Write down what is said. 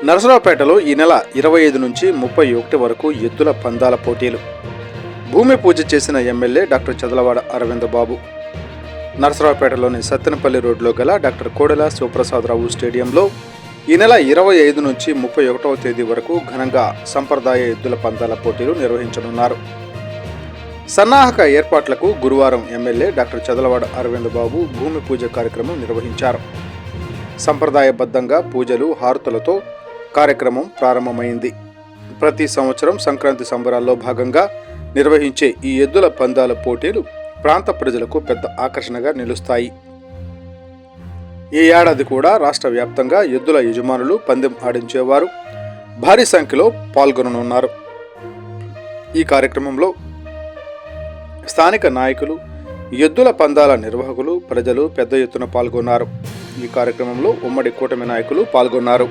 నరసరావుపేటలో ఈ నెల 25 నుంచి 31 వరకు ఎద్దుల పందాల పోటీలు. భూమి పూజ చేసిన ఎమ్మెల్యే డాక్టర్ చదలవాడ అరవింద్ బాబు. నరసరావుపేటలోని సత్తెనపల్లి రోడ్లో గల డాక్టర్ కోడెల శివప్రసాదరావు స్టేడియంలో ఈ నెల 25 నుంచి 31వ తేదీ వరకు ఘనంగా సంప్రదాయ ఎద్దుల పందాల పోటీలు నిర్వహించనున్నారు. సన్నాహక ఏర్పాట్లకు గురువారం ఎమ్మెల్యే డాక్టర్ చదలవాడ అరవింద్ బాబు భూమి పూజ కార్యక్రమం నిర్వహించారు. సంప్రదాయబద్ధంగా పూజలు, హారతులతో కార్యక్రమం ప్రారంభమైంది. ప్రతి సంవత్సరం సంక్రాంతి సంబరాల్లో భాగంగా నిర్వహించే ఈ ఎద్దుల పందాల పోటీలు ప్రాంత ప్రజలకు పెద్ద ఆకర్షణగా నిలుస్తాయి. ఈ ఏడాది కూడా రాష్ట్ర వ్యాప్తంగా ఎద్దుల యజమానులు పందెం ఆడించేవారు భారీ సంఖ్యలో పాల్గొననున్నారు. ఈ కార్యక్రమంలో స్థానిక నాయకులు, ఎద్దుల పందాల నిర్వాహకులు, ప్రజలు పెద్ద ఎత్తున పాల్గొన్నారు. ఈ కార్యక్రమంలో ఉమ్మడి కూటమి నాయకులు పాల్గొన్నారు.